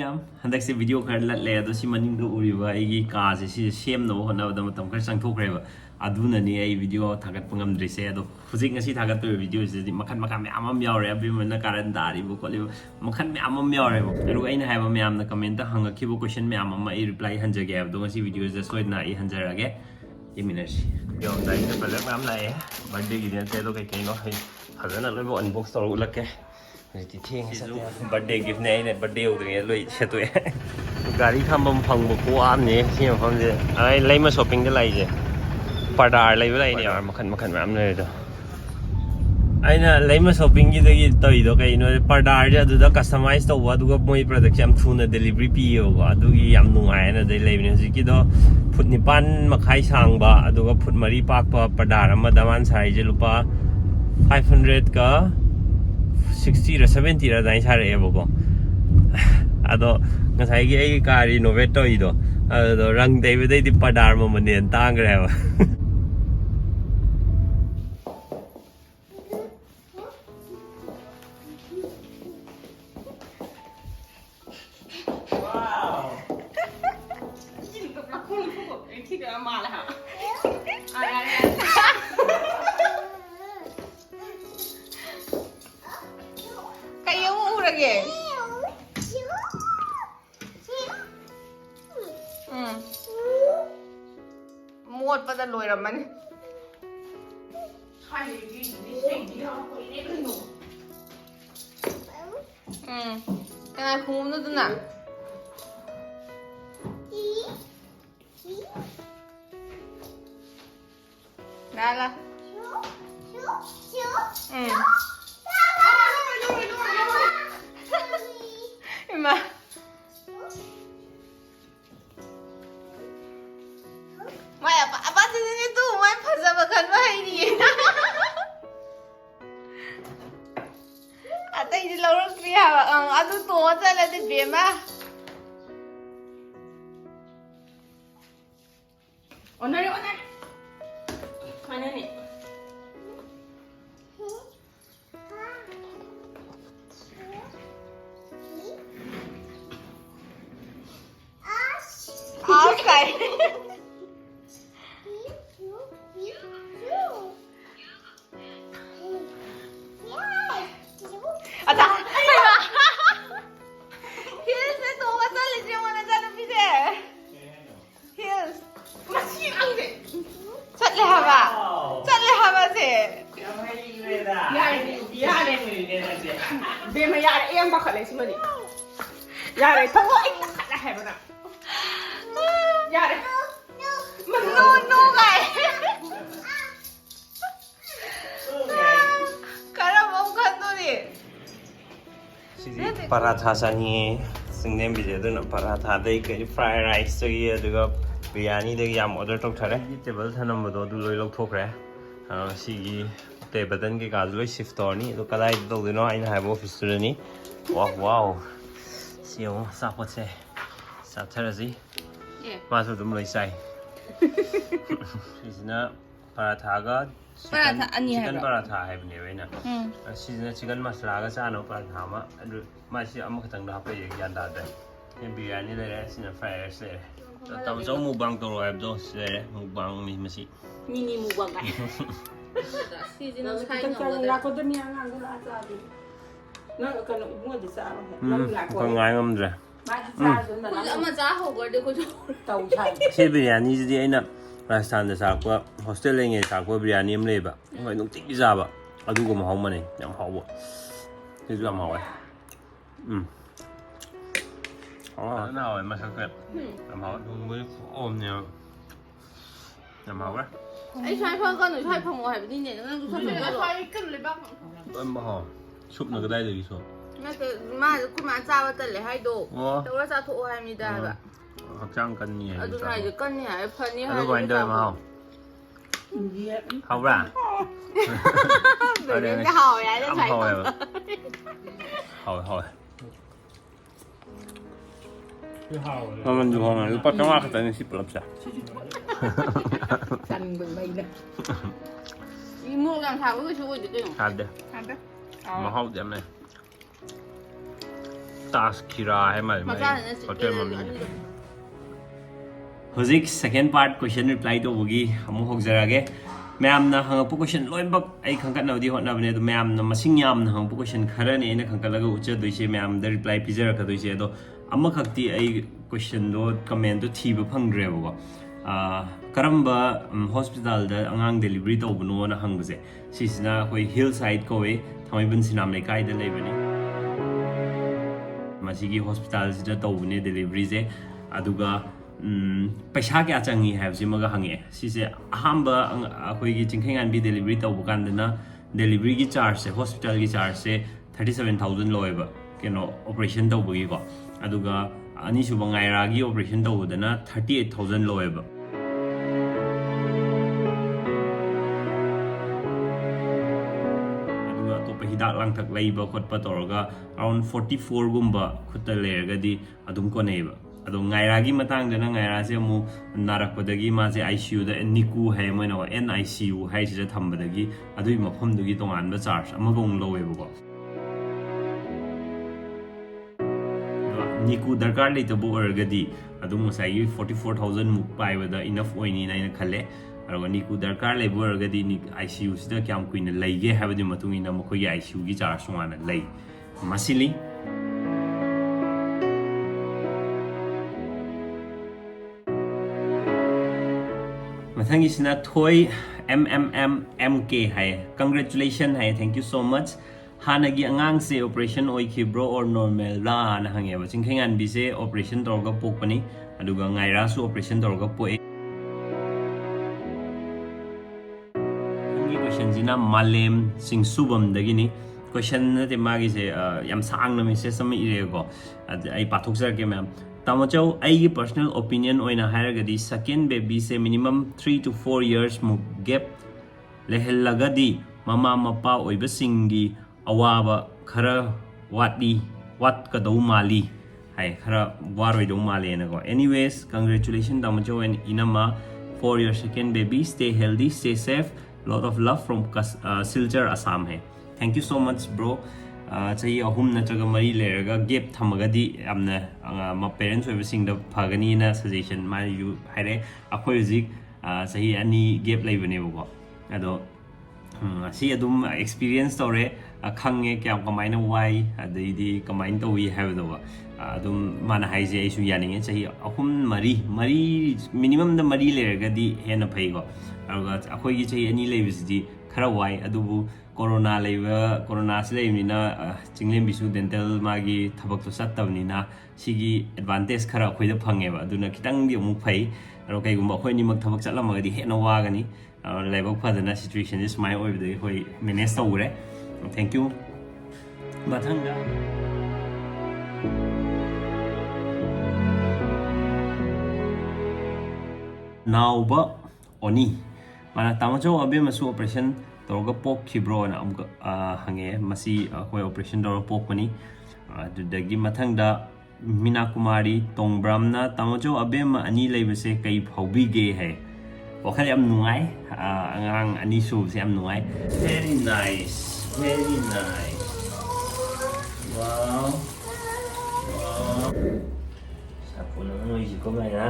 Ma'am, hꯟꯗꯛꯁꯦ video khara latle ado si maning do uriba aigi ka se si same no hona da matam khara changthokreba aduna ni ai video thagat pangam drise ado hujik ngasi thagat to video se di makhan makam ma'am am yaure abi mana karan dari bu ko makhan ma'am am yaure bu ru aina haiba ma'am na comment ta hanga khibo question ma'am am ai reply hanjage abdo ngasi video se soidna ai hanjarage yeminasi yo dai na pala ma'am na e birthday gi ne te do kai kai no hai hazana lo unbox to ulake birthday gift này birthday của người lui sẽ tuổi gari khăm bầm phẳng một cô am nhỉ khi mà phong gì ai lấy mà shopping cái này gì parda lấy cái này mà khẩn mà am này đó ai nè lấy mà shopping cái tới đó cái nó parda chứ đó đó customize đâu và đó mỗi product em thu nó delivery pi và đó cái em nung ai nè đây lấy bên cái đó phút ni pan mà khai sang ba đó cái phút mari pak pa parda mà daman size lupa 500 ka 60 ra 70 ra dai sare ebo ado ngasai gi ai ka renovate to ido ado rang dei be dei di padar mo manen tang re ba wow ini ke belakang kok ini ke malah ai kìa muột bao giờ lùi rồi mình cái này không nữa nữa đây là mà mày apa sih ini tuh main bahasa makan ini atau ini lalu kriya aduh tuh aja lah di bema onar mana nih okay. Ada. Hills itu pasal dia mana jalan bisa. Hills. Masih angge. Chat le haba sih. Ya ni. Bema ya em bakal le semua ni. Ya le tunggu ini lah haba nak. Ya deh. Menunu guys. Khara mau kan tu ni. Sini paratha sani. Sini bisa tu nak paratha deh ke fried rice tu ye juga biryani deh yang order tok thare. Table sana mudo tu loi lok thok re. Sini table dan ke kazu loi shift ni. Tu kadai tu tu no aina hai office tu ni. Wow. Siapa sapot se. Sapthara sih. Masuk tu mulai sai. Sini paratha chicken paratha hai bani wena. Sini chicken masala ga sano paratha ma. Masih amak ketang dah apa ye yang dah ada. Ini biryani le, sini fried rice le. Tahu jauh mukbang tu roh abdo sini mukbang masih. Mini mukbang kan. Sini kan laku tu ni angan tu lah tadi. Nak kan umur di sana. Kau ngayam dah. Cái biryani gì đấy nè, Rajasthan để sao qua, hostel này sao qua biryani em lấy ba, phải nấu tí ra ba, à đúng cũng hỏng mà này, nhắm hỏng quá, cái làm hỏng ấy, hỏng nào ấy mà sao kẹt, làm hỏng đúng với ôm nhiều, làm hỏng á. Ấy sai phân con, sai phân ngoài bên này nó sai cân lấy bắp, mà hỏng, súp nó cái đây là gì số? màคุณมาจ้าว่าจะเลยให้ดูแต่ว่าจะถูกให้ไม่ได้แบบจ้างกันเนี่ยดูไหนจะกันเนี่ยพันนี้ให้ดูเดินมาเขาบ้าเดี๋ยวจะห่อยัยจะใช้ห่อมันอยู่ห้องไหนรู้ปะจังหวะแต่ในสิบลับจ้ะกันเบิ่งไปเลยอีมูกันทำก็คือช่วยจะได้หรอทำเด้อมาห่อเดี๋ยวไหม Task Khira hai mal mai hotel mami Hozik second part question reply to bogi amu hokjarage ma'am ना हंगपु question लोइबक आई खंकनवदी होटनबने तो ma'am ना मसिंग याम ना हंगपु question खरा ने खंकलगा उच्च दोइसे ma'am the reply पिजर का दोइसे दो अम्मा खक्ति आई क्वेश्चन दो कमेंट दो थीब फंग्रेबो करम्बा हॉस्पिटल द अंगांग डिलीवरी तौबनो ना हंगबसे सिसना कोई हिल साइड कोवे थमाइबन सिनाम लेकाई द लेबनी मसिगी हॉस्पिटल सिदा तौबने डिलीवरी जे अदुगा पैसा क्या चंगी है मगा हंगे सिसे अहम अखोई चिंखेंगानबी डिलीवरी तब कानदना डिलीवरी की चार्ज से हॉस्पिटल की चार्ज से 37,000 लोएब केनो ऑपरेशन तौबगीको अदुगा अनीसुब गायरागी ऑपरेशन तौबदना 38,000 लोएब अदुगा तो हिदाक लांथक लैब खोटपा तौरगा अराउंड 44 गुंबा खुत्ता लेरगदी अदुम कोनेब अदो गायरागी मतांगदना गायरासे मु नारकपदगी मासे आईसीयू द निकू है मोइनो एनआईसीयू है सिसे थंबदगी अदुई मफमदुगी तोंगानबा चार्ज अमगोंग लोवेबको निकू दरकार लेतबो ओरगदी अदु मसाई 44,000 मुक पाइबदा इनफ ओइनी नाइना खले अरगो निकू दरकार लेबो ओरगदी आईसीयू सिदा क्याम कुइना लैगे हाबदि मतुंगिना मखोई आईसीयू की चार्ज वाना लै मसिली मथंगिसिना थोई MMMMK है कंग्रेचुलेशन है थैंक यू सो मच हानगी अंगांग से ऑपरेशन ओइखिब्रो और नॉर्मल ला ना हंगे चिंखेंगान बी से ऑपरेशन तौरगा पोकपनी अदुगा गायरासु ऑपरेशन तौरगा पोए क्वेश्चन जिना मालेम चिंगसुबम दगिनी क्वेश्चन नते मागी से याम सांगना मेसेज सम इरेगो आई पाथोकजरके मैम तामोचौ आई पर्सनल ओपिनियन ओइना हायरगदी सेकेंड बेबी से मिनिमम 3 to 4 years मु गैप लेहलगदी ममा मपा ओइबसिंगी अवाबा खरा वाट कदौ माली हाय खरा वारोइदौ माले नगो एनीवेज कंग्रेचुलेशन तामोचौ एंड इनामा for your second baby stay healthy stay safe lot of love from Silchar Assam है thank you so much bro चाही अहुम नत्रगा मरी लेरगा गेप थमगदी यामना पेरेंट्स ओइबसिंग द फगनी ना सजेशन माय यू हाइरे अखोय जिक चाही अनि गेप लेबनेबो अदो सी अदुम एक्सपीरियंस तौरे खंगे क्या कमाइना वाई अदैदी कमाइन तौई हाबदो अदुम माना हाइजे आइसु यानिंगे चाही अहुम मरी मिनिमम द मरी लेरगदी हेना फैगो अरगा अखोय gi चाही अनि लेबिसदी खरा वाई अदुबु कोरोना से लेना चिंगलेम बिसु डेंटल मागी थबक तो सत्तबनिना सिगी एडवांटेज खरा अखोइदा फंगेबा अदुना खितंग दि अमुक फै अरो कैगुम अखोइ निमक थबक चलमगदी हेना वागनी लेबक फदना सिचुएशन इज माय ओइबदे होय मैनेज तौरे थैंक यू मथंगा नाओबा ओनी माना तामचो अबे मसु ऑपरेशन तौरगा पोखिब्रो ना हंगे मसी अखोय ऑपरेशन तौर पोकपनी अदुदगी मथंगदा मीना कुमारी तोंगब्रामना तामचो अबेम अनि लेबसे कई फाउबीगे है वखल याम नुंगाई अंगांग अनि सुबसे याम नुंगाई very nice wow सापुना नोइजी को माया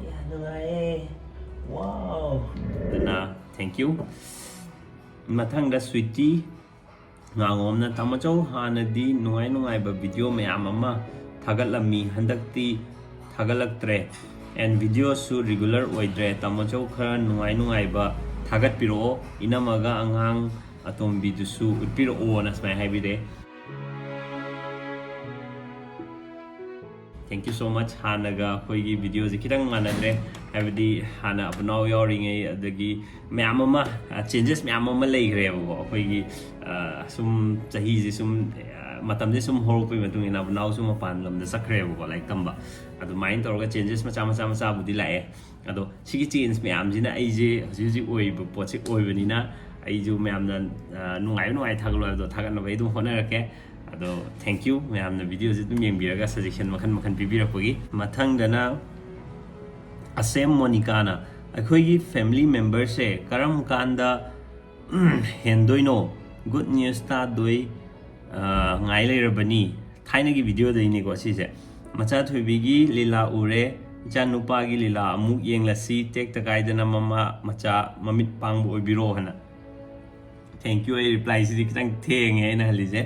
या नुंगाई wow na thank you mathangda sweetie ngangomna tamacho hanadi nuai ba video mayam ama thagatlami handakti thagalaktre and video su regular oidre tamacho khara nuai ba thagat piro inamaga angang atombi dusu piro na smai haibide thank you so much hanaga khoigi video ji kitang manadre habdi hana abnau yoring ai adagi myam ama changes myam ama leigre bo khoigi sum chahi ji sum matam ji sum hol poi matung ina abnau sum pan lam da sakre bo like tamba adu mind torga changes macha budi lae ado sigi change myam ji na ai je ji oi bo poche oi bani na ai ju myam na nungai thaglo do thagan bai du hona rake अदो thank you ma'am video से तुम येंबिरगा suggestion मखन पिबिरपगी मथंगदना असेम मोनिकाना अखोगी family member से करम कांदा हेंदोइनो good news ता दोई ngai leirabani thainagi video dainiko sise macha thoibigi lila ure icha nupa gi lila amuk yenglasi tek takaidana mama macha mamit pangbu oibiro hana thank you I reply si kitang thenge na halije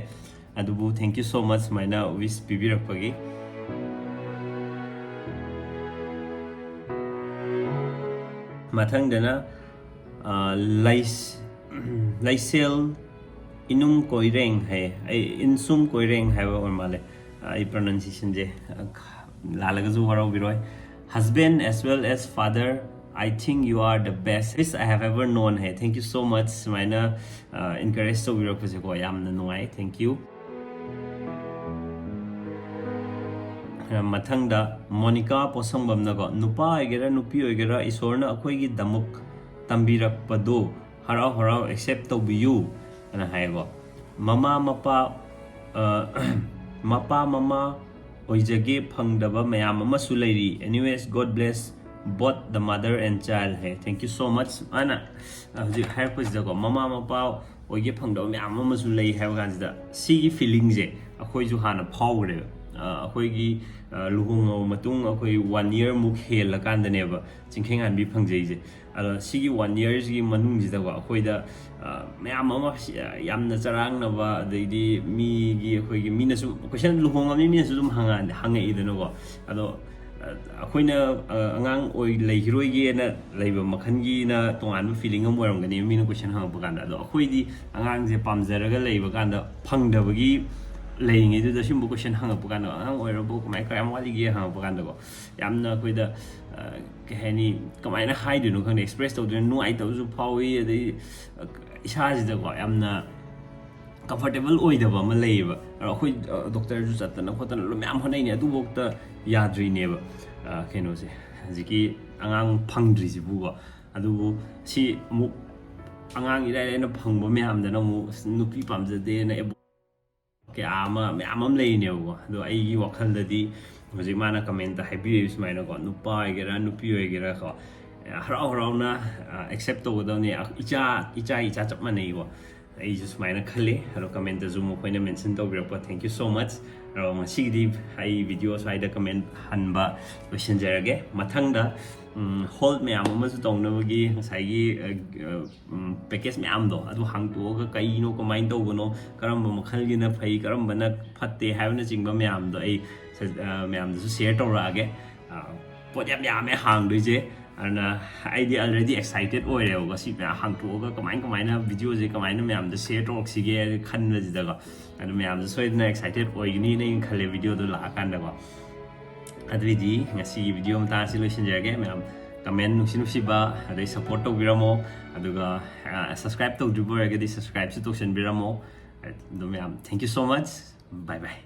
adubu thank you so much maina wish pibirakpagi mathangdana laisel inum koireng hai ai insum koireng hai or male ai pronunciation je lalaga ju warau biroi husband as well as father I think you are the best this I have ever known hai thank you so much maina encourage to birok pase ko yamna nuai thank you mathangda monica posongbam na ko nupa agera nupi agera isorna akhoi gi damuk tambirak padu harau harau accept to be you ana haigo mama mapa mapa mama oijage phangdaba mayam ama su leiri anyways god bless both the mother and child hai thank you so much ana ji hair pus jago mama mapa oige phangdaba mayam ama su lei hai ganjida si gi feeling je akhoi ju hana phawre akhoi gi luhung matung akhoi 1 year muk hel la kan daneba chingkheng an bi phangjei je alo sigi 1 year gi manung ji da akhoi da mayam ama yamna charang na ba deidi mi gi akhoi gi mina su question luhung ami mi su dum hanga idano go ado akhoi na angang oi leihiroi gi na leiba makhan gi na tongan feeling am waram gani mi na question hang ba kan da ado akhoi di angang je pamjaraga leiba kan da phangdaba gi laying it the simple question hang up kan ang oi robo kamai ka am wali gi hang up kan da yamna koi da kahani kamai na hai du no kan express to the no ai to su phawi de isa ji da ko yamna comfortable oi da ba ma lei ba khoi doctor ju chat na khotan lo myam honai ne adu bok ta yadri ne ba keno se jiki angang phangdri ji bu go adu si mu angang ira na phangba myam da no mu nupi pamja de na ke ama myam lei ne go do ai gi wakhal da di hoji mana comment ta happy is maina ko nupa egera nupi egera ko harau harau na accept to do ne icha chap manai go ai just maina khale haro comment da zoom ko ne mention to bira thank you so much ro ma sigdi ai video sai da comment hanba question jarage mathang da hold myam ama su tong na gi sai gi package myam do adu hang to ga kai no ko main to go no karam ma khal gi na phai karam bana phatte ha na jing ba myam do ai myam da su share to ra ge pot yam yam me hang do je ana ai di already excited oi re go si ba hang to ga kamai na video je kamai na myam da share to si ge khan na ji da ga ana myam da soi na excited oi gi ni khale video do la kan da go advidi ngasi video mata si lotion jage myam comment nusi ba adai support to biramo aduga subscribe to dribo agadi subscribe to shen biramo do myam thank you so much bye bye